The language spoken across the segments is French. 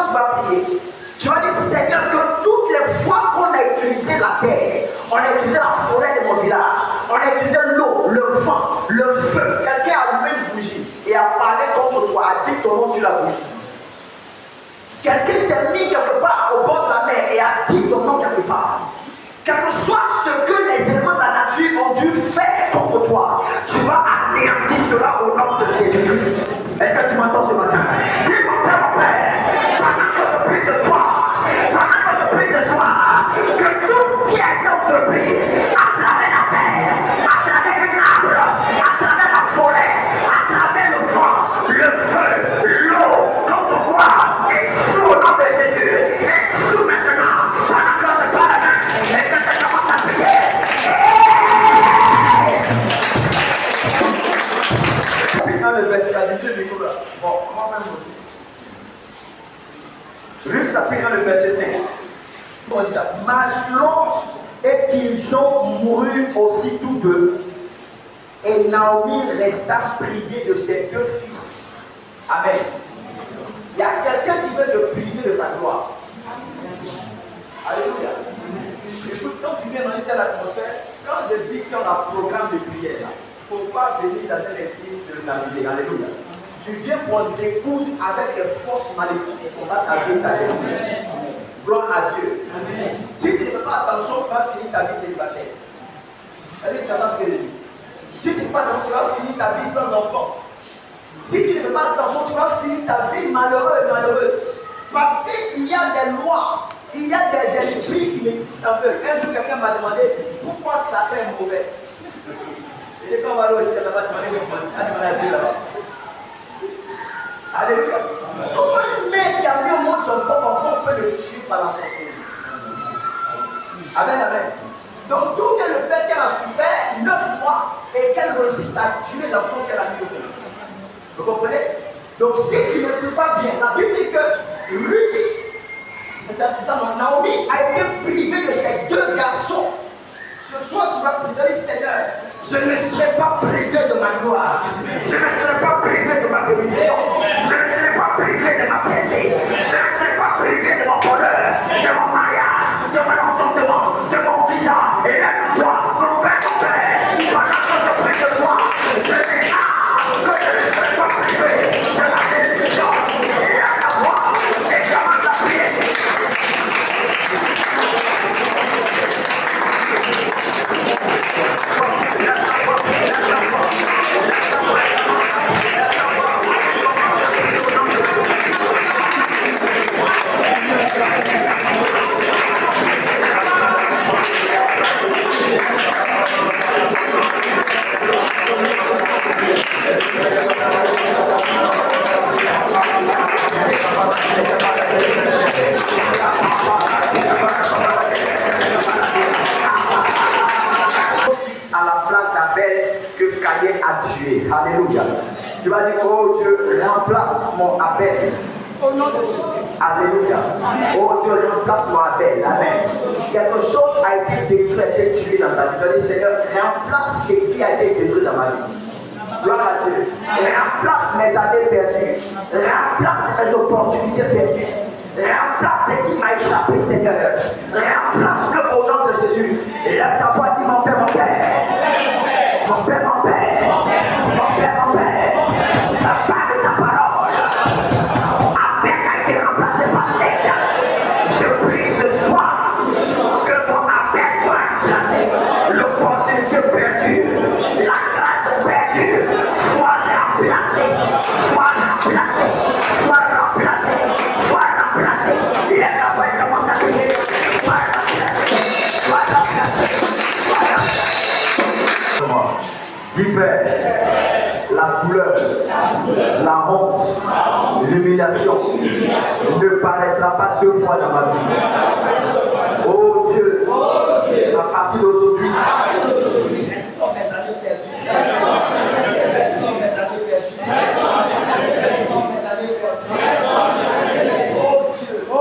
tu vas prier, tu vas dire Seigneur, que toutes les fois qu'on a utilisé la terre, on a utilisé la forêt de mon village, on a utilisé l'eau, le vent, le feu, quelqu'un a allumé une bougie et a parlé contre toi, a dit ton nom sur la bougie. Quelqu'un s'est mis quelque part au bord de la mer et a dit ton nom quelque part. Quel que soit ce que les éléments de la nature ont dû faire contre toi, tu vas anéantir cela au nom de Jésus-Christ. Est-ce que tu m'entends ce matin? Dis mon Père, pendant que je prie ce soir, que tout ce qui est entrepris à travers la terre, à travers les arbres, à travers la forêt, à travers le vent, le feu, l'eau, contre moi, et sous au nom de Jésus, et sous maintenant, pendant que je parle, et que je commence à prier. Dans le verset, la Bible, bon, moi-même aussi. Luc s'appelle dans le verset 5. On dit ça. Machlon et Piljon moururent aussi tous deux. Et Naomi resta privée de ses deux fils. Amen. Il y a quelqu'un qui veut te priver de ta gloire. Alléluia. Écoute, quand tu viens dans une telle atmosphère, quand je dis qu'on a un programme de prière, il ne faut pas venir dans un esprit de la musique. Alléluia. Tu viens pour découdre avec les forces maléfiques et combattre ta vie et ta destinée. Gloire à Dieu. Amen. Si tu ne fais pas attention, tu vas finir ta vie célibataire. Est-ce que tu entends ce que je dis? Si tu ne fais pas attention, tu vas finir ta vie sans enfant. Si tu ne fais pas attention, tu vas finir ta vie malheureuse. Parce qu'il y a des lois, il y a des esprits qui t'en veulent. Un jour, quelqu'un m'a demandé pourquoi Satan est mauvais. Il est comme alors ici là-bas, tu m'as dit là-bas. Alléluia. Comment une mère qui a mis au monde son propre enfant peut le tuer par la sorcellerie? Amen, amen. Donc tout est le fait qu'elle a souffert 9 mois et qu'elle réussisse à tuer l'enfant qu'elle a mis au monde. Vous comprenez? Donc si tu ne peux pas bien, la Bible dit que Ruth, c'est ça, Naomi a été privée de ses deux garçons. Ce soir tu vas prier, Seigneur, je ne serai pas privé de ma gloire. Je ne serai pas privé de ma bénédiction. Je ne serai pas privé de ma pensée. Je ne serai pas privé de mon bonheur, de mon mariage, de mon entendement, de mon visa. Et lève-toi, mon Père, pendant que je prie de toi, je déclare que je ne serai pas privé de ma bénédiction. Et lève-toi et commence à prier. Alléluia. Tu vas dire, oh Dieu, remplace mon Abel. Au nom de Jésus. Alléluia. Oh Dieu, remplace mon Abel. Amen. Quelque chose a été détruit, a été tué dans ta vie. Tu vas dire, Seigneur, remplace ce qui a été détruit dans ma vie. Gloire à Dieu. Remplace mes années perdues. Remplace mes opportunités perdues. Remplace ce qui m'a échappé, Seigneur. Remplace-le au nom de Jésus. Et lève ta voix, dis mon Père, mon Père. Mon Père, mon Père. Mon Père, mon Père. C'est la part de ta parole. Abel a été remplacé par Seigneur. Je prie ce soir que ton Abel soit remplacé. L'opportunité perdue, la grâce perdue, soit remplacée. Soit remplacée. Soit remplacée. Soit remplacée. Il est la voix de mon sacrifice. Soit remplacée. Soit remplacée. Soit remplacée. Divers, la douleur, la honte, l'humiliation ne paraîtra pas 2 fois dans ma vie. Oh Dieu, à partir d'aujourd'hui, restaure mes années perdues. Restaure mes années perdues. Restaure mes années perdues. Oh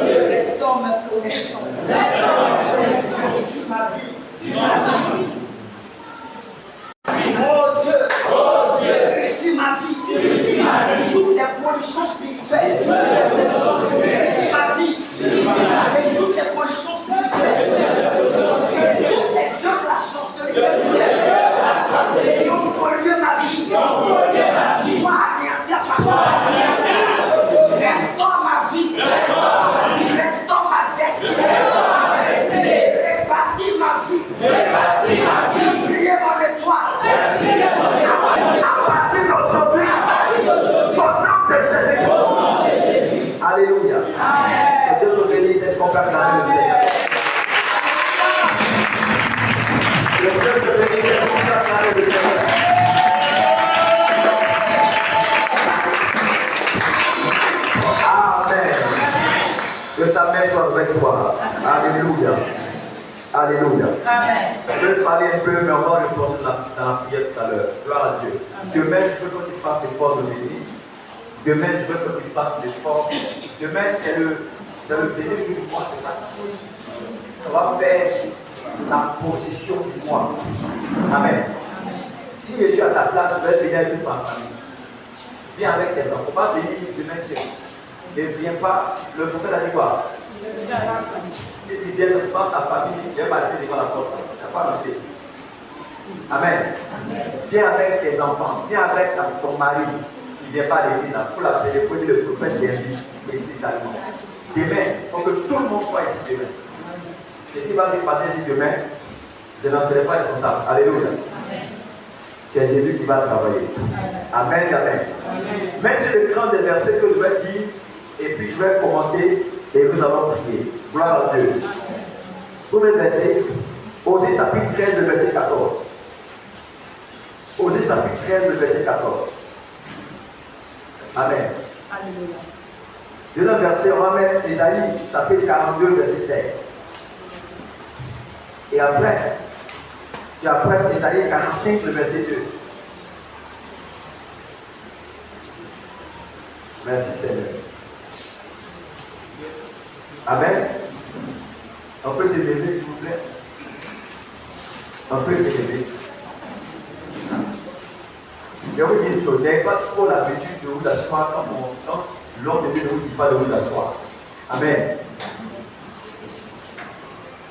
Dieu, restaure ma connexion. Restaure ma vie. Oh Dieu, réussis ma vie. Toutes les pollutions spirituelles vie. Priez mon étoile. À partir d'aujourd'hui, au nom de Jésus. Alléluia. Que Dieu nous bénisse, est-ce qu'on peut acclamer le Seigneur? Que Dieu nous bénisse, est-ce qu'on peut acclamer le Seigneur? Amen. Que ta main soit avec toi. Alléluia. Alléluia. Amen. Je vais te parler un peu, mais on va répondre dans la prière tout à l'heure. Gloire à Dieu. Demain, je veux que tu fasses l'effort de l'église. Demain, je veux que tu fasses l'effort. Demain, c'est le dernier jour du mois, c'est ça? On va faire la possession du mois. Amen. Si je suis à ta place, je vais venir avec toute ma famille. Viens avec tes enfants. On va venir demain seul. Ne viens pas. Le prophète a dit quoi? Si tu viens sans ta famille, viens battre devant la porte. Tu n'as pas marché. Amen. Viens avec tes enfants. Viens avec ton mari. Il ne vient pas à l'église pour la téléphonie, le prophète vient spécialement. Demain, il faut que tout le monde soit ici demain. Ce qui va se passer ici demain, je n'en serai pas responsable. Alléluia. C'est Jésus qui va travailler. Amen, amen. Mais c'est le grand des versets que je vais dire, et puis je vais commenter, et nous allons prier. Gloire à Dieu. Premier verset, Osée chapitre 13, le verset 14. Osée chapitre 13, le verset 14. Amen. Alléluia. Deuxième verset, on va mettre Isaïe chapitre 42, verset 16. Et après, tu apprends Isaïe 45, le verset 2. Merci Seigneur. Amen. On peut se lever s'il vous plaît. On peut se lever. Je vais vous dire une chose, n'ayez pas trop l'habitude de vous asseoir quand l'homme de Dieu ne vous dit pas de vous asseoir. Amen.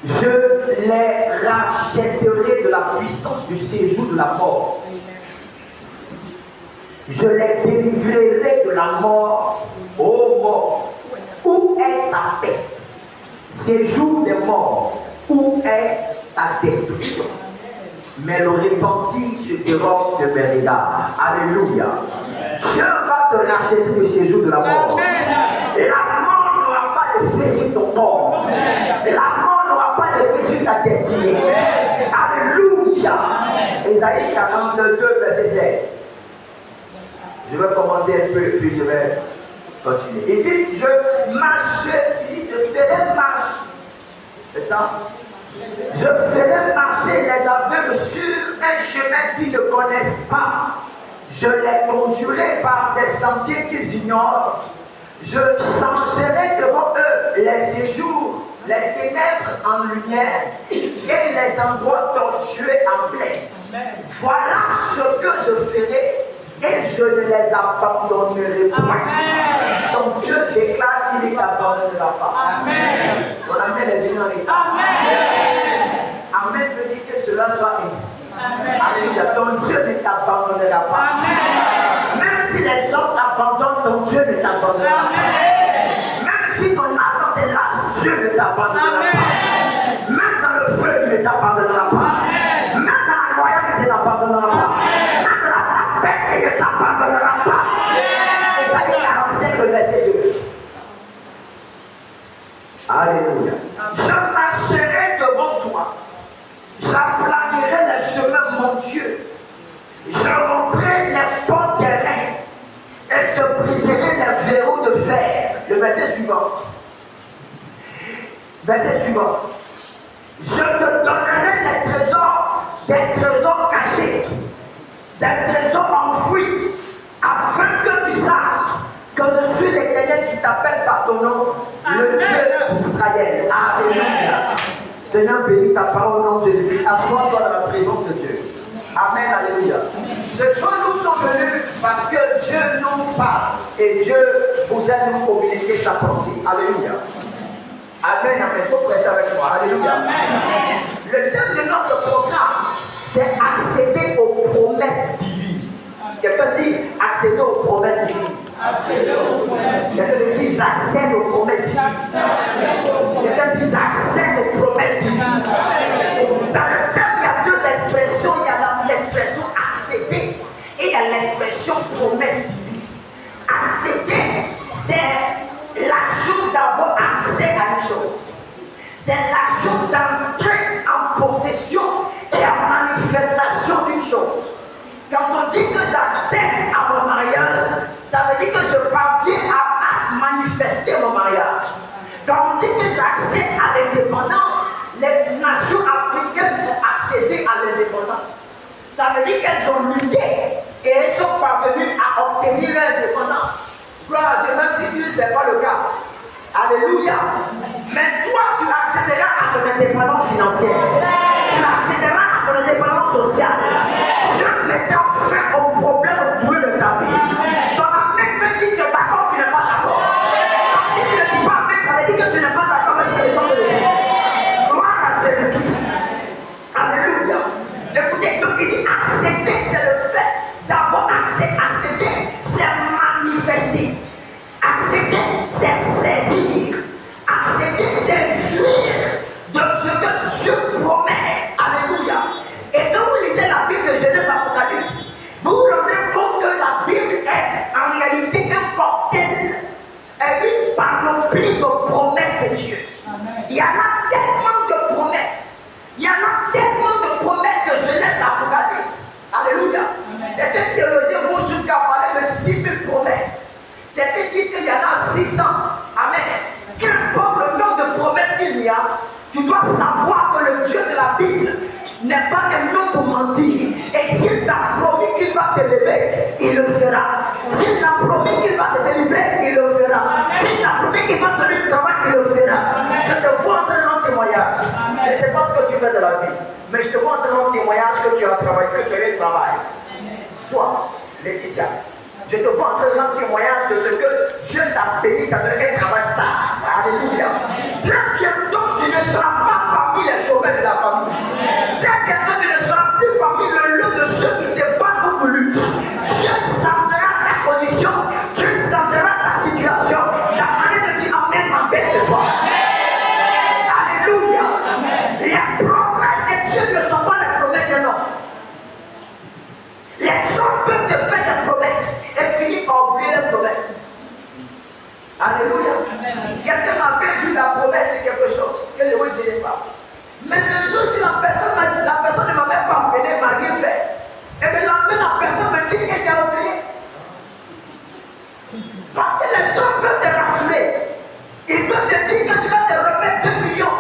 Je les rachèterai de la puissance du séjour de la mort. Je les délivrerai de la mort. Ô mort, où est ta peste? Séjour des morts, où est ta destruction? Mais le repentir se dérobe de mes regards. Alléluia. Dieu va te racheter du séjour de la mort. Et la mort n'aura pas d'effet sur ton corps. Et la mort n'aura pas d'effet sur ta destinée. Alléluia. Ésaïe 42, verset 16. Je vais commenter un peu et puis je vais continuer. Il dit, je marcherai, je ferai marche. C'est ça? Je ferai marcher les aveugles sur un chemin qu'ils ne connaissent pas. Je les conduirai par des sentiers qu'ils ignorent. Je changerai devant eux les séjours, les ténèbres en lumière et les endroits tortueux en plaine. Voilà ce que je ferai et je ne les abandonnerai point. Donc Dieu déclare qu'il ne t'abandonnera pas. Amen. Mon amen est venu en état. Amen veut dire que cela soit ainsi. Alléluia. Ton Dieu ne t'abandonnera pas. Amen. Même si les hommes t'abandonnent, ton Dieu ne t'abandonnera pas. Même si ton argent te lâche, Dieu ne t'abandonnera pas. Même dans le feu, il ne t'abandonnera pas. Même dans la noyade, il ne t'abandonnera pas. Même dans la tempête, il ne t'abandonnera pas. Ésaïe 45, le verset 2. Alléluia. Je marcherai devant toi. J'aplanerai les chemins montueux. Je romprai les portes des reins. Et je briserai les verrous de fer. Le verset suivant. Verset suivant. Je te donnerai les trésors, des trésors cachés, des trésors enfouis, afin que tu saches que je suis l'Éternel qui t'appelle par ton nom, le Dieu d'Israël. Alléluia. Seigneur, bénis ta parole au nom de Jésus. Assois-toi dans la présence de Dieu. Amen, alléluia. Ce soir, nous sommes venus parce que Dieu nous parle et Dieu voudrait nous communiquer sa pensée. Alléluia. Amen, amen. Il faut prêcher avec moi. Alléluia. Amen. Le thème de notre programme, c'est accéder aux promesses divines. Quelqu'un dit accéder aux promesses divines. Quelqu'un dit j'accède aux promesses divines. Quelqu'un dit j'accède aux promesses divines. Dans c'est l'action d'entrer en possession et en manifestation d'une chose. Quand on dit que j'accède à mon mariage, ça veut dire que je parviens à manifester mon mariage. Quand on dit que j'accède à l'indépendance, les nations africaines vont accéder à l'indépendance. Ça veut dire qu'elles ont lutté et elles sont parvenues à obtenir l'indépendance. Gloire à Dieu, même si Dieu, ce n'est pas le cas. Alléluia. Mais toi, tu accéderas à ton indépendance financière. Tu accéderas à ton indépendance sociale. Dieu mettra fin au problème au bout de ta vie. Ton amen me dit que tu es d'accord, tu n'es pas d'accord. Si tu ne dis pas amen, ça veut dire que tu n'es pas d'accord avec ce que les gens te disent. Gloire à Jésus-Christ. Alléluia. Écoutez, donc il dit accepter, c'est le fait d'avoir accéder, c'est manifester. Accepter, c'est saisir. Accepter, c'est jouir de ce que Dieu promet. Alléluia. Et quand vous lisez la Bible de Genèse Apocalypse, vous vous rendez compte que la Bible est en réalité un cocktail, une panoplie de promesses de Dieu. Amen. Il y en a tellement de promesses. Il y en a tellement de promesses de Genèse Apocalypse. Alléluia. Certains théologiens vont jusqu'à parler de 6000 promesses. Certains disent qu'il y en a 600. Amen. Qu'importe le nombre de promesses qu'il y a, tu dois savoir que le Dieu de la Bible n'est pas un homme pour mentir. Et s'il t'a promis qu'il va te lever, il le fera. S'il t'a promis qu'il va te délivrer, il le fera. S'il t'a promis qu'il va te donner du travail, il le fera. Je te vois entrer dans le témoignage. Je ne sais pas ce que tu fais de la vie, mais je te vois entrer dans le témoignage que tu as travaillé, que tu as eu le travail. Toi, Laetitia, je te vois entrer dans le témoignage de ce que Dieu t'a béni, t'a donné un travail stable. Alléluia. Très bientôt, tu ne seras pas parmi les chômeurs de la famille. Très bientôt, tu ne seras plus parmi le lot de ceux qui se battent pour lui. Dieu changera ta condition, Dieu changera ta situation. La manière de dire Amen m'embête ce soir. Alléluia. Les promesses de Dieu ne sont pas les promesses de l'homme. Les hommes peuvent te faire des promesses et finir par oublier les promesses. Alléluia. Quelqu'un m'avait dit la promesse de quelque chose que je ne vous dirai pas. Mais le jour si la personne ne m'a même pas appelé, m'a rien fait. Et le lendemain, la personne me dit que j'ai oublié. Parce que les hommes peuvent te rassurer. Ils peuvent te dire que tu vas te remettre 2 millions.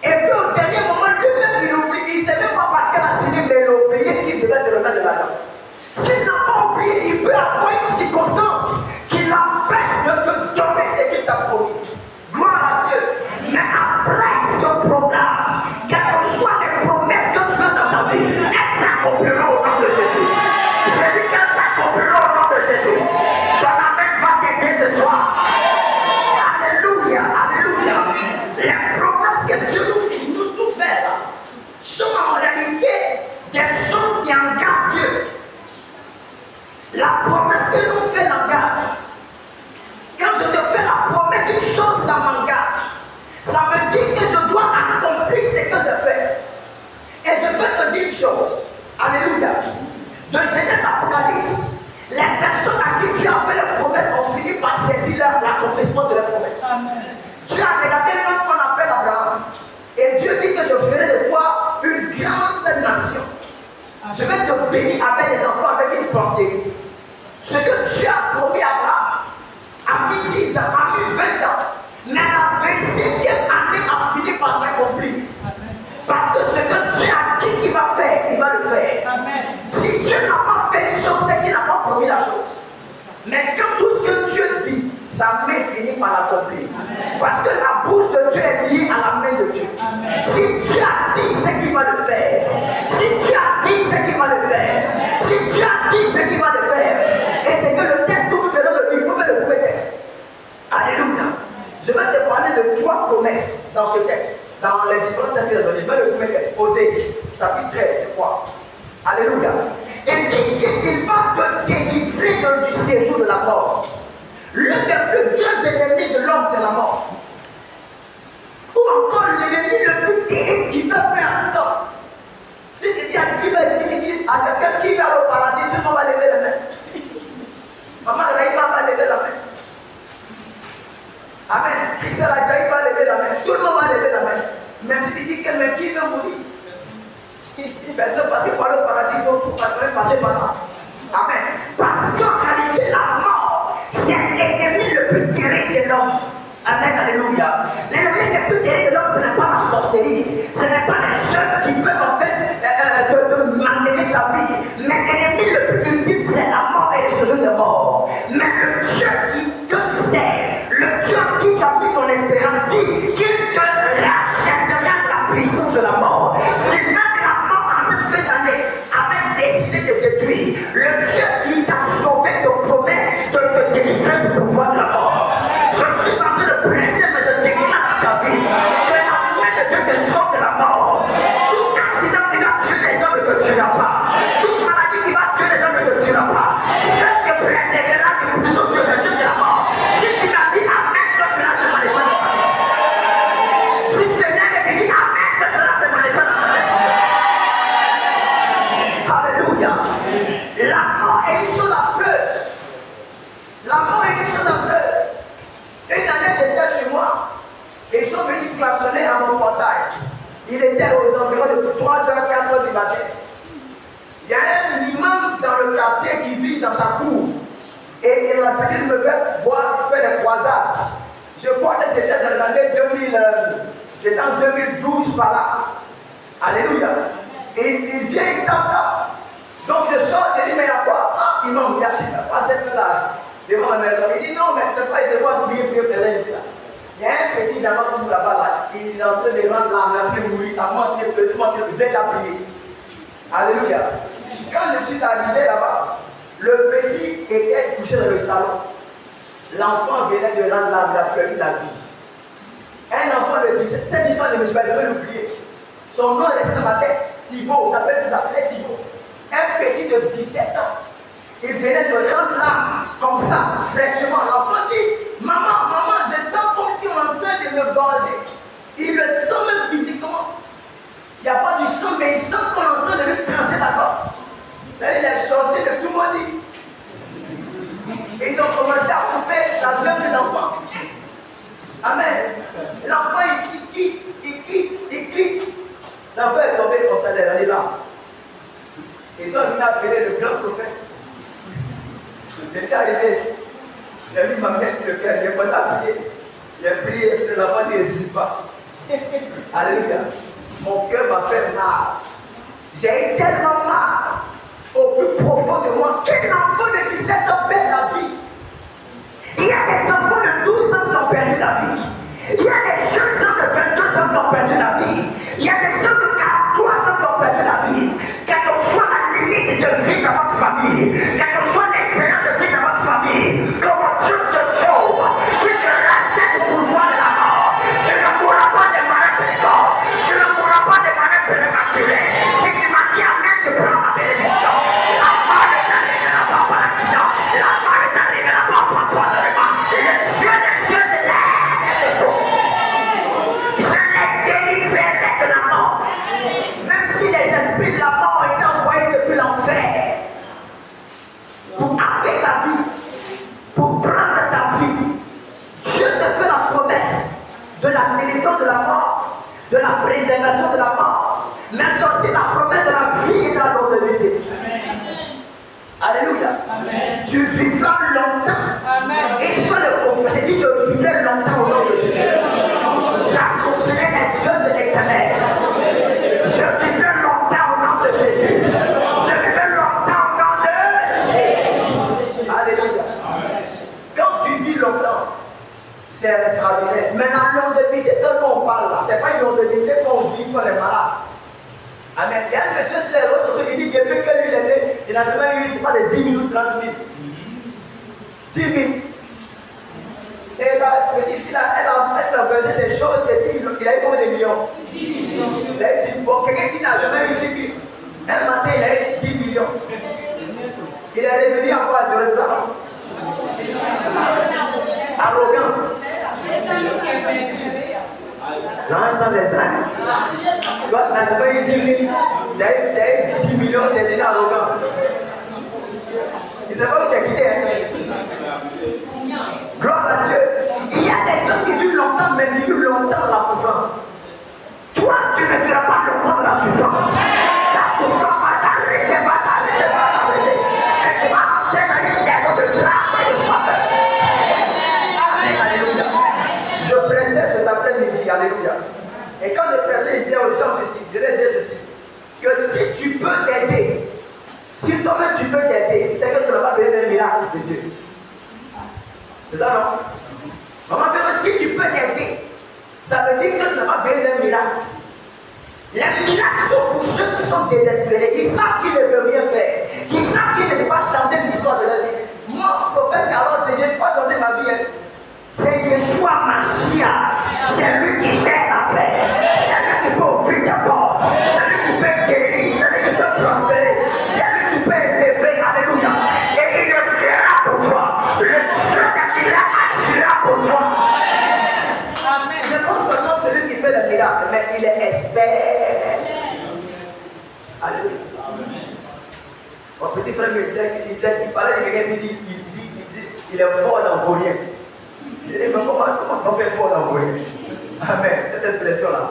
Et puis au dernier moment, lui-même, il oublie. Il ne sait même pas par quel a signé, mais il a oublié qu'il devait te remettre de l'argent. S'il n'a pas oublié, il peut avoir une circonstance qui l'empêche de te donner ce qu'il t'a promis. Gloire à Dieu. Mais après ce programme, quelles que soient les promesses que tu as dans ta vie, elles s'accompliront au nom de Jésus. Je dis qu'elles s'accompliront au nom de Jésus. Ton amen va t'aider ce soir. Alléluia, alléluia. Les promesses que Dieu nous fait là sont en réalité des choses qui engagent Dieu. La promesse que nous fait l'engage. Quand je te fais la promesse d'une chose, ça m'engage. Ça veut dire que je dois accomplir ce que je fais. Et je peux te dire une chose. Alléluia. Dans Genèse Apocalypse, les personnes à qui tu as fait les promesses ont fini par saisir l'accomplissement de la promesse. Tu as regardé l'homme qu'on appelle Abraham. Et Dieu dit que je ferai de toi une grande nation. Je vais te bénir avec des enfants, avec une postérité. Ce que Dieu a promis à Abraham, a mis 10 ans, a mis 20 ans, mais la 25e année a fini par s'accomplir. Parce que ce que Dieu a dit qu'il va faire, il va le faire. Amen. Si Dieu n'a pas fait une chose, c'est qu'il n'a pas promis la chose. Mais quand tout ce que Dieu dit, sa main finit par l'accomplir. Parce que la bouche de Dieu est liée à la main de Dieu. Amen. Si Dieu a dit, c'est qu'il va le faire. Si Dieu a dit, c'est qu'il va le faire. Si Dieu a dit, c'est qu'il va le faire. Et c'est que le texte que nous venons de lire, il faut mettre le premier texte. Alléluia. Je vais te parler de 3 promesses dans ce texte. Dans les différents textes qu'il a donnés. Mets le premier texte. Osée, chapitre 13, je crois. Alléluia. Et dit qu'il va te délivrer du séjour de la mort. L'un des plus grands ennemis de l'homme, c'est la mort. Ou encore l'ennemi le plus terrible qui fait peur à tout le temps. Si tu dis à quelqu'un qui va au paradis, tout le monde va lever la main. Maman Raïma va lever la main. Amen. Christelle Adjaï va lever la main. Tout le monde va lever la main. Mais si tu dis que mais qui veut mourir? Personne passer par le paradis, il faut passer par là. Amen. Parce qu'en réalité, la mort, c'est l'ennemi le plus terrible de l'homme. Amen, alléluia. L'ennemi le plus terrible de l'homme, ce n'est pas la sorcellerie, ce n'est pas les œuvres qui peuvent en fait malmener ta vie. Mais l'ennemi le plus ultime, c'est la mort et les choses de mort. Mais le Dieu que tu sais, le Dieu qui t'a mis ton espérance, dit qu'il te rachètera la puissance de la mort. C'est même la mort en cette fin d'année avait décidé de détruire. Le Dieu qui t'a sauvé te promet de te délivrer du pouvoir de la mort. Je suis en train de presser, mais je déclare ta vie que la main de Dieu te sauve de la mort. Tout accident qui va tuer les hommes ne te tuera pas. Toute maladie qui va tuer les hommes ne te tuera pas. Dieu te préservera du futur de Dieu de la mort. Si tu m'as dit Amen, que cela se manifeste dans ta vie. Si tu te viens et tu dis Amen, que cela se manifeste dans ta vie. Alléluia. La mort est une chose affreuse. La mort est une chose affreuse. Une année, j'étais chez moi et ils sont venus klaxonner à mon portail. Il était aux environs de 3h, 4h du matin. Il y a un imam dans le quartier qui vit dans sa cour et il a pris de me faire voir faire des croisades. Je crois que c'était dans l'année 2000, j'étais en 2012 par là. Alléluia. Et il vient, il tape. Donc je sors et il dit, mais il y a quoi? Ah, imam, il y a pas cette là devant la maison. Il dit, non, mais c'est pas, il doit prier ici là. Il y a un petit gamin qui là-bas là, il est en train de rendre la mer, mourir, ça montre que le vient à prier. Alléluia. Quand je suis arrivé là-bas, le petit était couché dans le salon. L'enfant venait de rendre la fleur de la vie. Un enfant de 17, cette histoire, je ne me suis pas jamais oublié. Son nom est resté dans ma tête, Thibaut, il s'appelait Thibaut. Un petit de 17 ans. Il venait de rendre l'âme comme ça, fraîchement. L'enfant dit, maman, je sens comme si on est en train de me gazer. Il le sent même physiquement. Il n'y a pas du sang, mais il sent qu'on est en train de lui trancher la gorge. Vous savez, les sorciers de tout le monde dit. Et ils ont commencé à couper la viande de l'enfant. Amen. L'enfant, il crie. L'enfant est tombé comme ça, elle est là. Ils ont venu appeler le grand prophète. J'étais arrivé, j'ai mis ma main sur le cœur, j'ai commencé à prier. J'ai prié, parce que l'enfant ne résiste pas. Alléluia. Mon cœur m'a fait mal. J'ai eu tellement mal au plus profond de moi qu'un enfant de 17 ans perd la vie. Il y a des enfants de 12 ans qui ont perdu la vie. Il y a des jeunes gens de 22 ans qui ont perdu la vie. Il y a des gens de 43 ans qui ont perdu la vie. Quelle que soit la limite de vie dans votre famille, quelle que soit l'espérance de vie dans votre famille, comment Dieu te sauve, tu te rachètes le pouvoir de la mort. Tu ne mourras pas de malheur précoce, tu ne mourras pas de malheur prématuré. Si tu m'as dit Amen, tu prends ma bénédiction. La mort est arrivée là-bas par l'accident, la mort est arrivée là-bas par empoisonnement. Le Dieu des cieux et des eaux. Je l'ai délivré de la mort. Même si les esprits de la mort étaient envoyés depuis l'enfer pour appeler ta vie, pour prendre ta vie, Dieu te fait la promesse de la délivrance de la mort, de la préservation de la mort, mais c'est aussi la promesse de la vie et de la longévité. Alléluia. Amen. Tu vivras longtemps. Amen. Et tu dois le confesser. Dis, je vivrai longtemps au nom de Jésus. J'accomplirai les œuvres de l'Éternel. Je vivrai longtemps au nom de Jésus. Je vivrai longtemps au nom de Jésus. Alléluia. Quand tu vis longtemps, c'est extraordinaire. Mais la longévité, quand on parle là, ce n'est pas une longévité qu'on vit pour les malades. Amen. Il y a un monsieur sur les réseaux sociaux qui dit que depuis que lui il est né, il n'a jamais eu, c'est pas de 10 000 ou 30 000. 10 000. Et la petite fille, elle a organisé des choses et puis il a eu combien de millions? 10 millions. Il a eu 10 millions. Quelqu'un qui n'a jamais eu 10 000. Un matin, il a eu 10 millions. Il est revenu encore à Jérusalem. Arrogant. L'ensemble des âmes. Toi, tu n'as pas eu 10 000. Tu as eu 10 millions, tu es déjà arrogant. Tu ne sais pas où tu as quitté. Gloire à Dieu. Il y a des gens qui vivent longtemps, mais ils vivent longtemps dans la souffrance. Toi, tu peux t'aider, si toi-même tu peux t'aider, c'est que tu n'as pas besoin d'un miracle de Dieu. C'est ça, non? Maman dit que si tu peux t'aider, ça veut dire que tu n'as pas besoin d'un miracle. Les miracles sont pour ceux qui sont désespérés, qui savent qu'ils ne peuvent rien faire, qui savent qu'ils ne peuvent pas changer l'histoire de leur vie. Moi, prophète Carole, je ne peux pas changer ma vie. C'est Yeshua Mashiach. C'est lui qui sait l'affaire. C'est lui qui peut ouvrir des portes. C'est lui qui peut guérir. C'est lui qui peut prospérer. C'est lui qui peut élever. Alléluia. Et il le fera pour toi. Le Dieu des miracles agira pour toi. Amen. C'est non seulement celui qui fait le miracle, mais il est expert. Alléluia. Mon petit frère me disait, il parlait de quelqu'un, il est fort dans vos liens. Je dis, mais comment on fait fort dans vos liens? Amen, cette expression-là.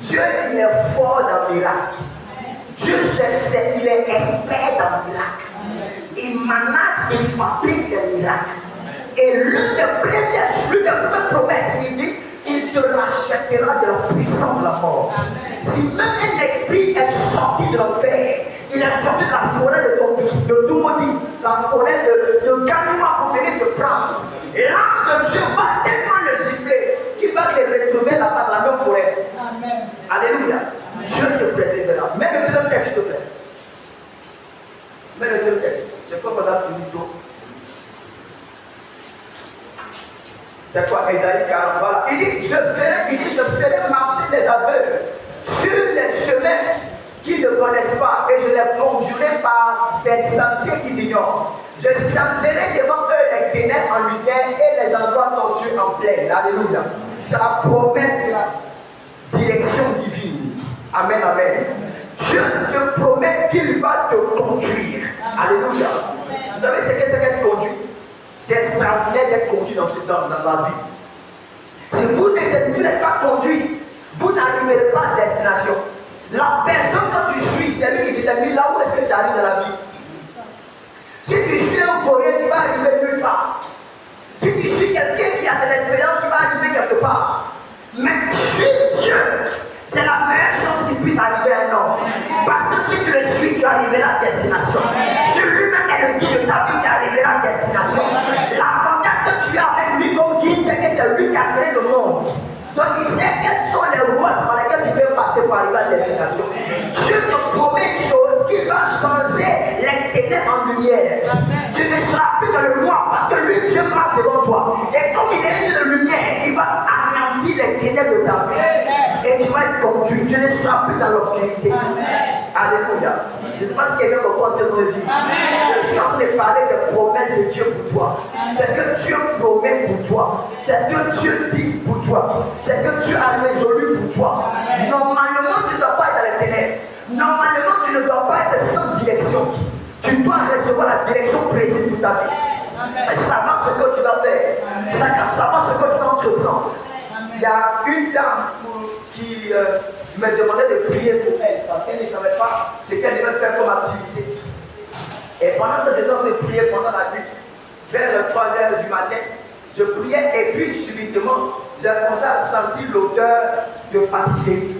Dieu, il est fort dans le miracle. Dieu, il est expert dans le miracle. Il manage, il fabrique des miracles. Et l'une des promesses, il dit, il te rachètera de la puissance de la mort. Si même un esprit est sorti de l'enfer, il est sorti de la forêt de Doumodi, la forêt de Ganoua pour venir te prendre. Et l'âme de Dieu va tellement le gifler qu'il va se retrouver là-bas dans la même forêt. Amen. Alléluia. Dieu te préservera. Mets le deuxième texte, s'il te plaît. Mets le deuxième texte. C'est quoi qu'on a fini tôt? C'est quoi Ésaïe 40? Voilà. Il dit, je ferai marcher les aveugles sur les chemins qu'ils ne connaissent pas et je les conduirai par des sentiers qu'ils ignorent. Je changerai devant eux les ténèbres en lumière et les endroits tortueux en plaine. Alléluia. C'est la promesse de la direction divine. Amen, amen. Dieu te promet qu'il va te conduire. Alléluia. Vous savez ce que c'est qu'être conduit? C'est extraordinaire d'être conduit dans la vie. Si vous n'êtes pas conduit, vous n'arriverez pas à destination. La personne que tu suis, c'est lui qui détermine là où est-ce que tu arrives dans la vie. Si tu suis un forêt, tu vas arriver nulle part. Si tu suis quelqu'un qui a de l'expérience, tu vas arriver quelque part. Mais suis Dieu, c'est la meilleure chose qui puisse arriver à un homme. Parce que si tu le suis, tu arriveras à destination. Si lui-même est le guide de ta vie, tu arriveras à destination. L'avantage que tu as avec lui comme guide, c'est que c'est lui qui a créé le monde. Donc il sait quelles sont les routes par lesquelles tu peux passer pour arriver à destination. Dieu te promet une chose qui va changer les ténèbres en lumière. Tu ne seras plus dans le noir parce que lui, Dieu passe devant toi. Et comme il est de lumière, il va anéantir les ténèbres de ta vie. Et tu vas être conduit. Tu ne seras plus dans l'obscurité. Alléluia. Je ne sais pas si quelqu'un comprend ce que je dis. Je suis en train de parler des promesses de Dieu pour toi. C'est ce que Dieu promet pour toi. C'est ce que Dieu dit pour toi. C'est ce que Dieu a résolu pour toi. Normalement, tu ne dois pas être dans les ténèbres. Normalement, tu ne dois pas être sans direction. Tu dois recevoir la direction précise pour ta vie. Savoir ce que tu dois faire. Savoir ce que tu dois entreprendre. Il y a une dame qui me demandait de prier pour elle parce qu'elle ne savait pas ce qu'elle devait faire comme activité. Et pendant que j'étais en train de prier pendant la nuit, vers 3h du matin, je priais et puis subitement, j'ai commencé à sentir l'odeur de pâtisserie,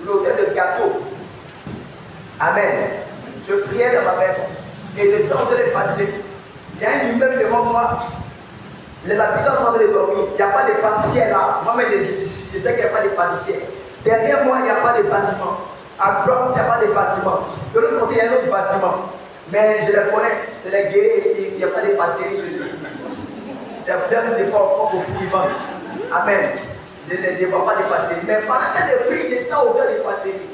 l'odeur de gâteau. Amen. Je priais dans ma maison et je sentais les pâtisseries. Il y a un immeuble devant moi. Les habitants sont en train de dormir. Il n'y a pas de pâtissière là. Moi-même, je sais qu'il n'y a pas de pâtissière. Derrière moi, il n'y a pas de bâtiment. À droite, il n'y a pas de bâtiment. De l'autre côté, il y a un autre bâtiment. Mais je les connais. Je les guéris. Il n'y a pas de pâtisserie sur lui. C'est vraiment des fois pour vivants. Amen. Je ne vois pas de pâtisserie. Mais pendant que je prie, je sens odeur de pâtisserie.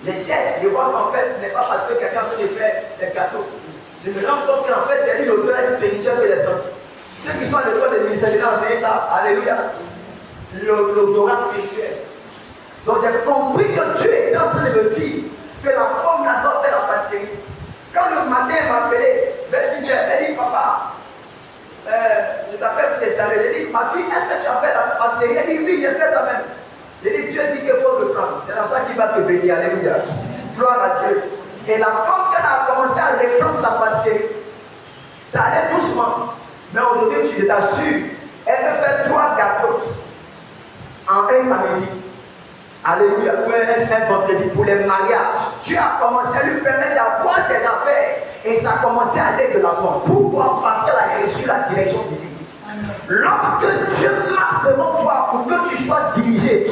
Je cherche. Je vois qu'en fait, ce n'est pas parce que quelqu'un peut faire des gâteaux. Je me rends compte qu'en fait, c'est une odeur spirituelle que j'ai sentie. Ceux qui sont à l'école de ministère, j'ai enseigné ça. Alléluia. L'odorat spirituel. Donc j'ai compris que Dieu est en train de me dire que la femme là doit faire la pâtisserie. Quand le matin elle m'a appelé, elle dit papa, je t'appelle pour te saluer. Elle dit ma fille, est-ce que tu as fait la pâtisserie? Elle dit oui, j'ai fait ça même. J'ai dit Dieu dit qu'il faut le prendre. C'est dans ça qu'il va te bénir. Alléluia. Gloire à Dieu. Et la femme, quand elle a commencé à reprendre sa pâtisserie, ça allait doucement. Mais aujourd'hui, je t'assure, elle peut faire 3 gâteaux en un samedi. Alléluia. Un vendredi pour les mariages. Dieu a commencé à lui permettre d'avoir des affaires. Et ça a commencé à aller de l'avant. Pourquoi? Parce qu'elle a reçu la direction divine. Lorsque Dieu marche devant toi pour que tu sois dirigé,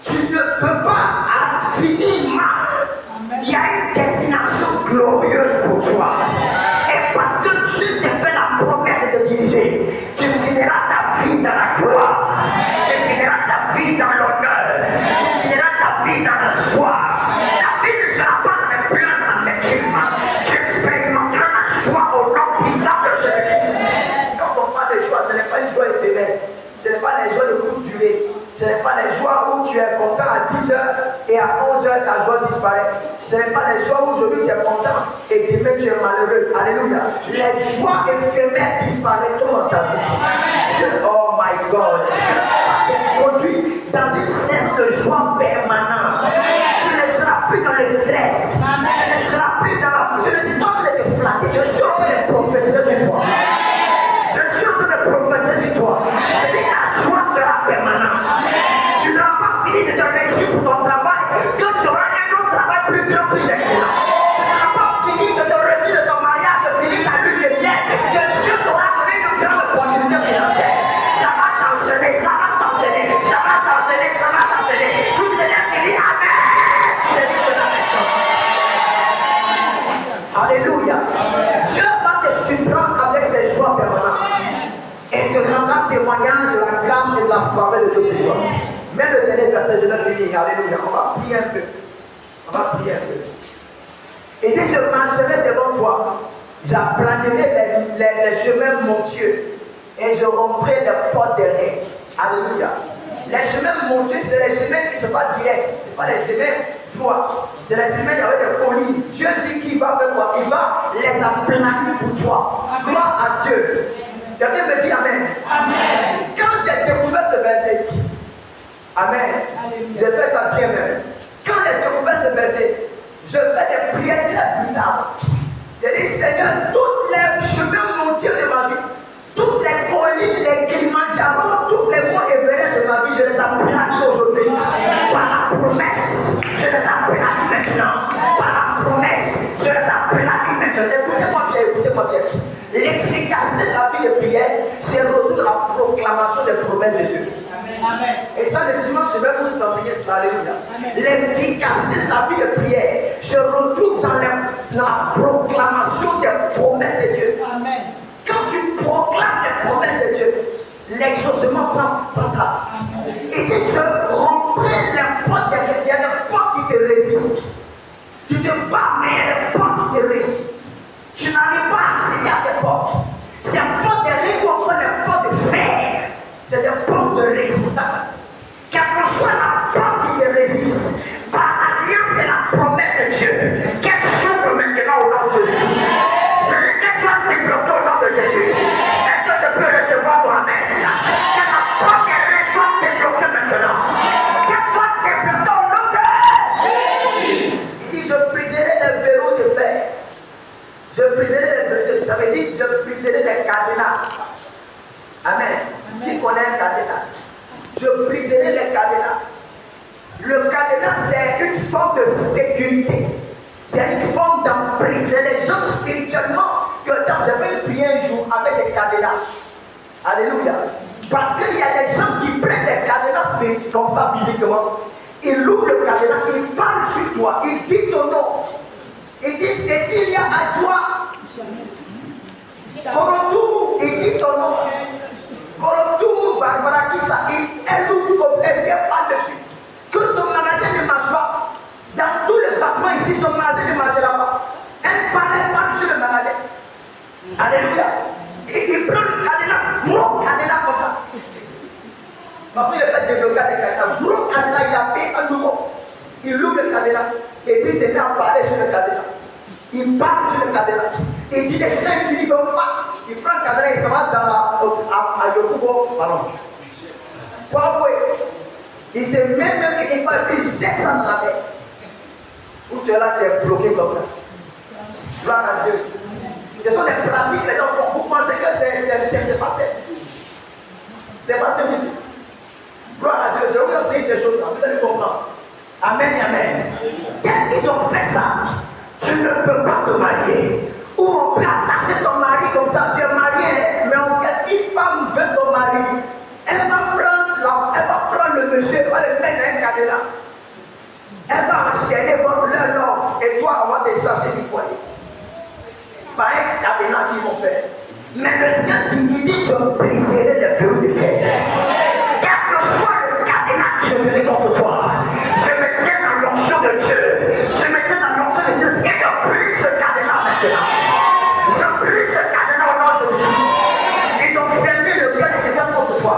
tu ne peux pas finir mal. Il y a une destination glorieuse pour toi. Et parce que Dieu t'a fait la promesse de te diriger, tu finiras ta vie dans la gloire. Tu finiras ta vie dans l'honneur. Tu finiras ta vie dans la joie. La vie ne sera pas dans les plans d'amertume. Tu expérimenteras la joie au nom puissant de Jésus. Quand on parle de joie, ce n'est pas une joie éphémère. Ce n'est pas les joies de courte durée. Ce n'est pas les joies où tu es content à 10h et à 11h ta joie disparaît. Ce n'est pas les joies où aujourd'hui tu es content et demain tu es malheureux. Alléluia. Les joies éphémères disparaîtront dans ta vie. Dieu, oh my God, Dieu va te produire dans une saison de joie permanente. Tu ne seras plus dans le stress. Tu ne seras plus dans la... Tu ne suis pas en train de te flatter. Je suis en train de prophétiser sur toi. Je suis en train de prophétiser sur toi. C'est que la joie sera permanente. Tu n'auras pas fini de te réussir pour ton travail. Quand tu auras un autre travail plus grand, plus excellent. Tu n'auras pas fini de te réussir de ton mariage, de finir ta lune de miel. Que Dieu t'aura donné une grande opportunité financière. Ça va s'enchaîner, ça va s'enchaîner, ça va s'enchaîner, ça va s'enchaîner. Tout le monde qui dit Amen. C'est dit cela maintenant. Alléluia. Dieu va te surprendre avec ses joies permanentes. Et te rendra témoignage de la grâce et de la faveur de Dieu. Même le dernier verset, je vais finir. Alléluia. On va prier un peu. On va prier un peu. Et dès que je marcherai devant toi, j'aplanirai les chemins montueux et je romprai les portes des règles. Alléluia. Les chemins montueux, c'est les chemins qui ne sont pas directs. Ce n'est pas les chemins droits. C'est les chemins avec des collines. Dieu dit qu'il va faire quoi? Il va les aplanir pour toi. Gloire à Dieu. Quelqu'un me dit Amen. Amen. Quand j'ai découvert ce verset, Amen, j'ai fait ça bien même. Quand j'ai découvert ce verset, je fais des prières très bizarres. J'ai dit Seigneur, tous les chemins montiers de ma vie, toutes les collines, les Kilimanjaro, tous les monts Everest de ma vie, je les applanis aujourd'hui. Par la promesse, je les applanis maintenant. Par la promesse, je les applanis maintenant. Écoutez-moi bien, écoutez-moi bien. L'efficacité de la vie de prière, c'est le retour de la proclamation des promesses de Dieu. Amen. Et ça, le dimanche, je vais vous enseigner cela. Alléluia. L'efficacité de la vie de prière se retrouve dans la proclamation des promesses de Dieu. Amen. Quand tu proclames les promesses de Dieu, l'exaucement prend place. Amen. Et dit, je romprai les portes, il y a des portes qui te résistent. Tu te bats, mais il y a des portes qui te résistent. Tu n'arrives pas à accéder à ces portes. Ces portes de règles ou encore les portes de fer. C'est des portes de résistance. Quelle que soit la porte qui te résiste, par l'alliance et la promesse de Dieu, qu'elle s'ouvre maintenant au nom de Jésus. Qu'elle soit débloquée au nom de Jésus. Est-ce que je peux recevoir ton Amen? Que la porte de règles soit débloquée maintenant. Qu'elle soit débloquée au nom de Jésus. Il dit, je briserai les verrous de fer. Je briserai les verrous. Ça veut dire, je briserai les cadenas. Amen. Qui connaît un cadenas? Je briserai les cadenas. Le cadenas, c'est une forme de sécurité. C'est une forme d'emprisonner les gens spirituellement. J'avais une prière un jour avec des cadenas. Alléluia. Parce qu'il y a des gens qui prennent des cadenas spirituels comme ça physiquement. Ils ouvrent le cadenas, ils parlent sur toi, ils disent ton nom. Ils disent Cécilia à toi. Korotou, il dit ton nom. Korotou, Barbara Kissa, elle ouvre comme elle vient par-dessus. Que son magasin ne marche pas. Dans tout le bâtiment ici, son magasin ne marchera pas. Elle parle sur le magasin. Alléluia. Il prend le cadenas, gros cadenas comme ça. Parce qu'il a fait débloquer des cadenas. Gros cadenas, il a payé ça nouveau. Il ouvre le cadenas et puis il se met à parler sur le cadenas. Il parle sur le cadenas. Il dit des choses infinies, il prend le cadenas et il se va à Yokubo, pardon. Il se met même quelque part et il jette ça dans la mer. Où tu es là, tu es bloqué comme ça. Gloire à Dieu. Ce sont des pratiques que les gens font. Vous pensez que c'est passé. C'est passé vite. Gloire à Dieu. Je vais vous enseigner ces choses-là. Vous allez comprendre. Amen, amen. Quand ils ont fait ça, tu ne peux pas te marier. Ou on peut attacher ton mari comme ça, tu es marié, mais une femme veut ton mari, elle va prendre le monsieur, elle va le mettre dans un cadenas. Elle va enchaîner leur offre et toi, on va te chasser du foyer. Par un cadenas qu'ils vont faire. Mais le Seigneur dit, je briserai les verrous de fer. Quel que soit le cadenas que je ferai contre toi, je me tiens dans l'onction de Dieu. Je me tiens dans l'onction de Dieu et je brise ce cadenas maintenant. Je brise ce cadenas au nom de Jésus. Ils ont fermé le cœur de quelqu'un contre toi.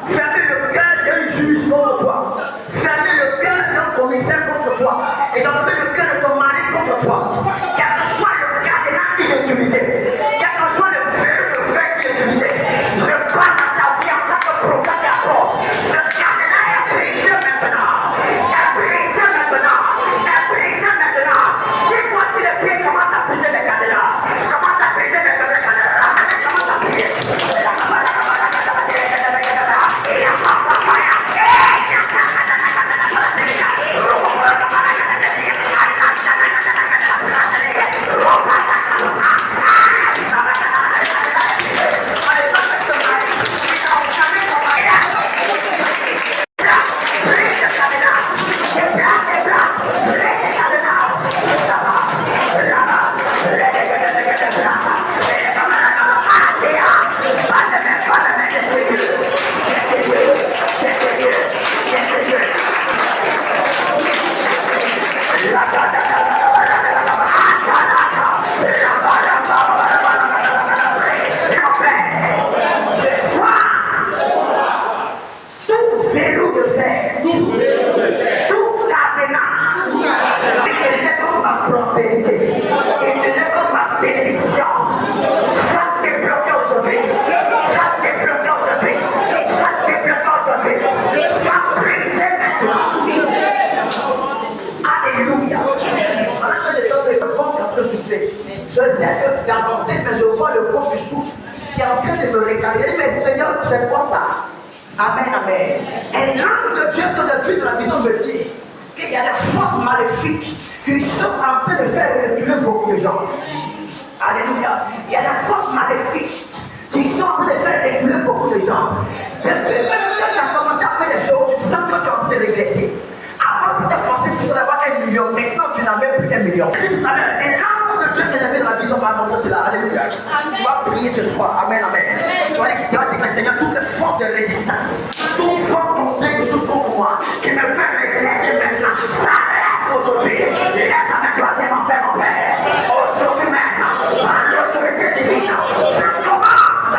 Fermé le cœur d'un juge contre toi. Fermé le cœur d'un commissaire contre toi. Ils ont fermé le cœur de ton mari contre toi. Quel que soit le cadenas qu'ils ont utilisé, quel que soit le fait qu'ils ont utilisé, je parle dans ta vie en tant que procurateur. Ce cadenas est brisé maintenant. Est brisé maintenant. Est brisé maintenant. Si voici les pieds commencent à briser les cadenas. Commence à briser les cadenas. Commence à briser. Je sais que dans ton sein, mais je vois le vent du souffle qui est en train de me récaler. Mais Seigneur, c'est quoi ça? Amen, amen. Et l'ange de Dieu que j'ai vu dans la vision me dit qu'il y a des forces maléfiques qui sont en train de faire reculer beaucoup de gens. Alléluia. Il y a des forces maléfiques qui sont en train de faire reculer beaucoup de gens. Depuis que tu as commencé à faire les choses, tu sens que tu es en train de régresser. Avant, c'était facile pour d'avoir 1 million. Maintenant, tu n'as même plus 1 million. C'est tout à l'heure. Et l'ange de Dieu que j'avais dans la vision m'a montré cela. Alléluia. Tu vas prier ce soir. Amen, amen. Tu vas dire, Seigneur, toutes les forces de résistance, toute force contraire qui sont contre moi, qui me fait régresser maintenant, s'arrête aujourd'hui. Lève avec toi, Dieu, mon Père, mon Père. Aujourd'hui même, par l'autorité divine, je commande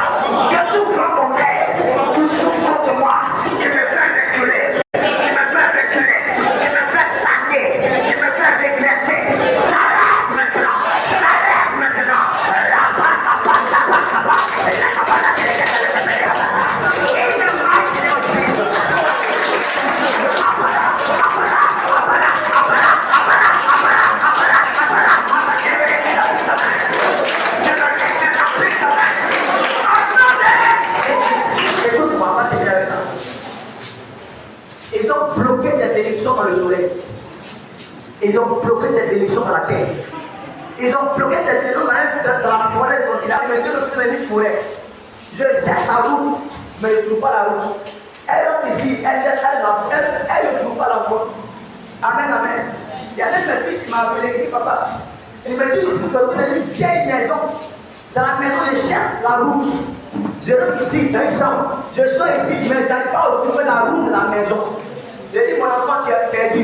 que tout force contraire qui sont contre moi, qui me fait reculer, qui me fait reculer, qui me fait stagner, qui me fait régresser, s'arrête maintenant, s'arrête maintenant. Écoute-moi, pas te dire ça. Ils ont bloqué des bénédictions dans le soleil. Ils ont bloqué des bénédictions dans la terre. Ils ont bloqué des bénédictions dans la forêt. Donc il a dit, monsieur le premier forêt. Je cherche la route, mais je ne trouve pas la route. Elle rentre ici, elle cherche elle ne trouve pas la voie. Amen, amen. Il y a un de mes fils qui m'a appelé, il dit, papa, je me suis trouvé une vieille maison. Dans la maison, je cherche la route. Je rentre ici, dans une chambre. Je sors ici, mais je n'arrive pas à trouver la route de la maison. Je dis, mon enfant, tu es perdu.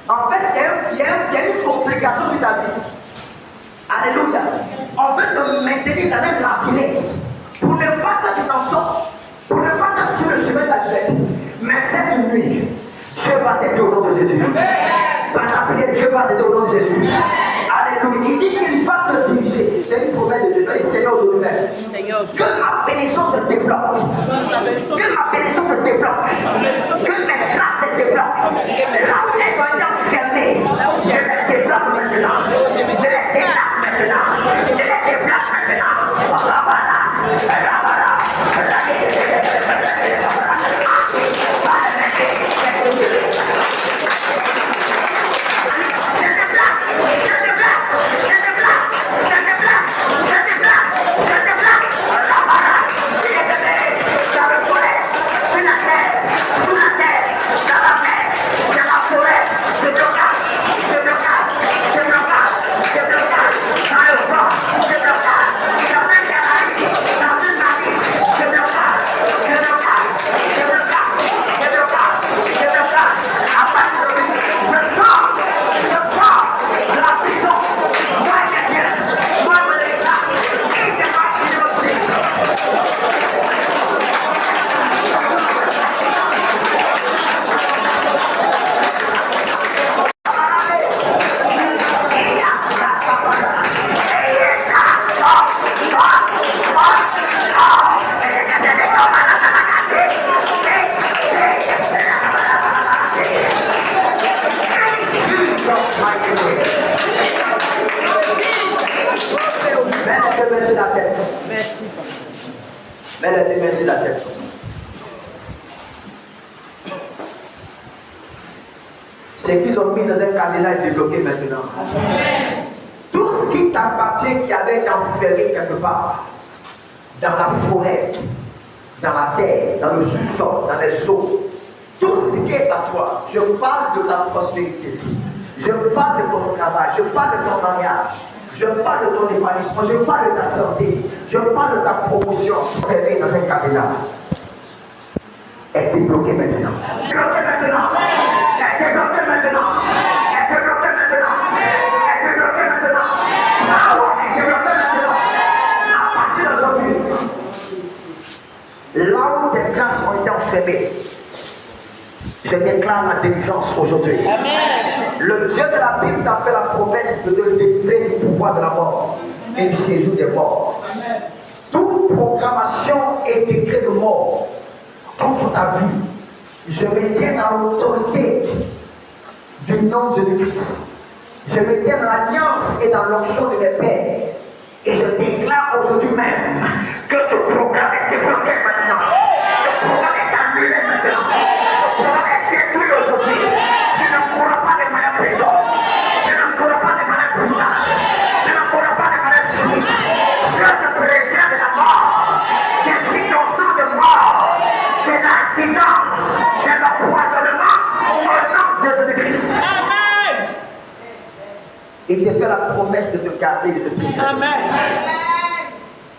En fait, il y a une complication sur ta vie. Alléluia. On veut te maintenir dans un labyrinthe. Pour ne pas que tu t'en sortes. Pour ne pas que tu sur le chemin de la liberté. Mais cette nuit, Dieu va t'aider au nom de Jésus. Par la prière, Dieu va t'aider au nom de Jésus. Alléluia. Il dit qu'il va te diriger. C'est une promesse de Dieu. Il dit, Seigneur, aujourd'hui même. Que ma bénédiction se développe. Que ma bénédiction se développe. Que mes grâces se développent. Là où les gens sont fermés, je les développe maintenant. Je les déplace maintenant. Je les déplace maintenant. mighty name. Mets les deux mains sur la tête. Merci. Mets les deux mains sur la tête. Ce qu'ils ont mis dans un cadenas est débloqué maintenant. Tout ce qui t'appartient, qui avait été enfermé quelque part, dans la forêt, dans la terre, dans le sous-sol, dans les eaux, tout ce qui est à toi, je parle de ta prospérité, je parle de ton travail, je parle de ton mariage, je parle de ton épanouissement, je parle de ta santé, je parle de ta promotion, enfermé dans un cadenas. Est débloqué maintenant. Débloqué maintenant. Est débloqué maintenant. Est débloqué maintenant. Est débloqué maintenant. Power est débloqué maintenant. À partir d'aujourd'hui, là où tes grâces ont été enfermées, je déclare la délivrance aujourd'hui. Le Dieu de la Bible t'a fait la promesse de te délivrer du pouvoir de la mort et du séjour des morts. Toute programmation et décret de mort contre ta vie, je me tiens dans l'autorité du nom de Jésus-Christ. Je me tiens dans l'alliance et dans l'onction de mes pères. Et je déclare aujourd'hui même que ce programme est débloqué maintenant. Ce programme est annulé maintenant. Ce programme est détruit aujourd'hui. Je ne cours pas de manière précoce. Je ne cours pas de manière brutale. Je ne cours pas de manière subite. Je te préserve de la mort. Je suis innocent de mort. Des accidents, des empoisonnements, au nom de Jésus-Christ. Amen. Il te fait la promesse de te garder, de te préserver. Amen.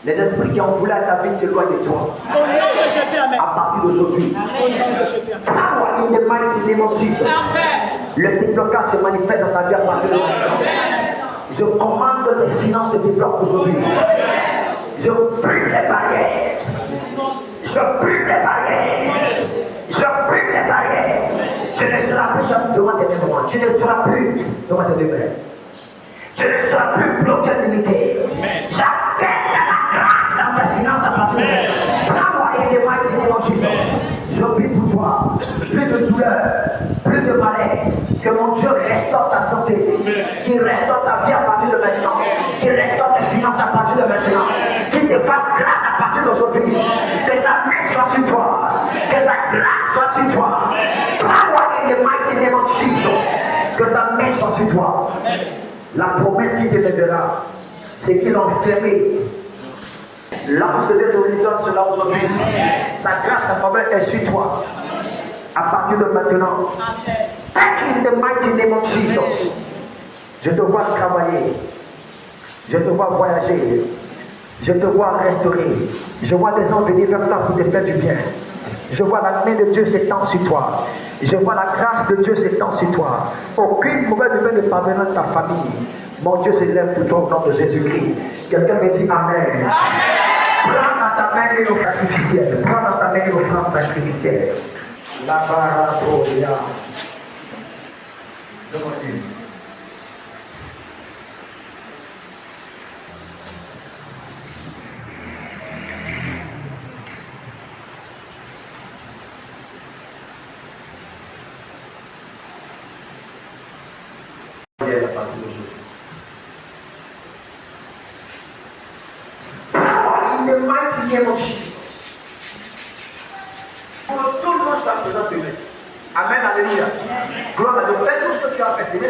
Les esprits qui ont voulu à ta vie s'éloignent de toi. Au nom de Jésus, amen. À partir d'aujourd'hui. Au nom de Jésus, amen. Power in the mighty name of Jesus. Amen. Le déblocage se manifeste dans ta vie à partir d'aujourd'hui. Je commande que tes finances se débloquent aujourd'hui. Je brise les barrières. Je brise les barrières. Je brise les barrières. Tu ne seras plus devant tes témoins. Tu ne seras plus devant tes demeures. Tu ne seras plus bloqué limité. J'appelle la grâce dans tes finances à partir de maintenant. Power in the mighty name of Jesus. Je prie pour toi. Plus de douleur, plus de malaise. Que mon Dieu restaure ta santé. Qu'il restaure ta vie à partir de maintenant. Qu'il restaure tes finances à partir de maintenant. Qu'il te fasse grâce à partir d'aujourd'hui. Que sa paix soit sur toi. Que sa grâce soit sur toi. Power in the mighty name of Jesus. Que sa main soit sur toi. La promesse qu'il te donnera, c'est qu'il a enfermé. L'ange de Dieu te donne cela aujourd'hui. Sa grâce, sa faveur est sur toi. À partir de maintenant. Back in the mighty name of Jesus. Je te vois travailler. Je te vois voyager. Je te vois restaurer. Je vois des gens venir vers toi pour te faire du bien. Je vois la main de Dieu s'étendre sur toi. Je vois la grâce de Dieu s'étendre sur toi. Aucune mauvaise nouvelle ne parviendra de ta famille. Mon Dieu s'élève pour toi au nom de Jésus-Christ. Quelqu'un me dit Amen. Prends dans ta main une offrande sacrificielle. Prends dans ta main une offrande sacrificielle. La baraboya. Demandez. In the mighty name of Jesus. Pour que tout le monde soit présent demain. Amen, alléluia. Gloire à Dieu. Fais tout ce que tu as fait. Demain,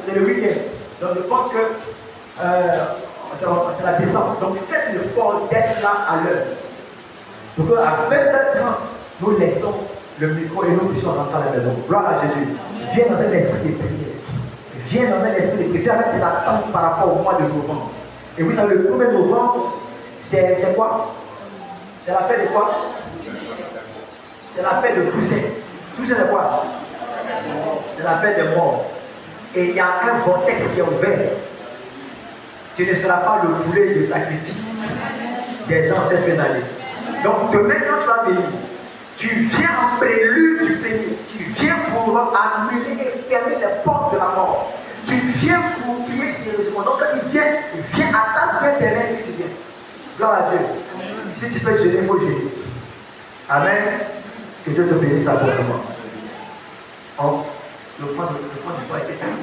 c'est le week-end. Donc, je pense que c'est la descente. Donc, faites l'effort d'être là à l'heure. Donc, à 20h30, nous laissons le micro et nous puissions rentrer à la maison. Gloire à Jésus. Viens dans un esprit de prière. Viens dans un esprit de prière. Viens avec tes attentes par rapport au mois de novembre. Et vous savez, le 1er novembre, c'est quoi? C'est la fête de quoi? C'est la fête de Toussaint. Toussaint, c'est quoi? C'est la fête des morts. Et il y a un vortex qui est ouvert. Tu ne seras pas le poulet de sacrifice des gens cette année. Donc, demain, quand tu vas venir, tu viens en prélude du pays. Tu viens pour annuler et fermer les portes de la mort. Tu viens pour prier sérieusement. Donc, quand tu viens attache bien tes mains et tu viens. Gloire à Dieu. Si tu peux gêner, il faut gêner. Amen. Que Dieu te bénisse abondamment. Le point du soir était fait.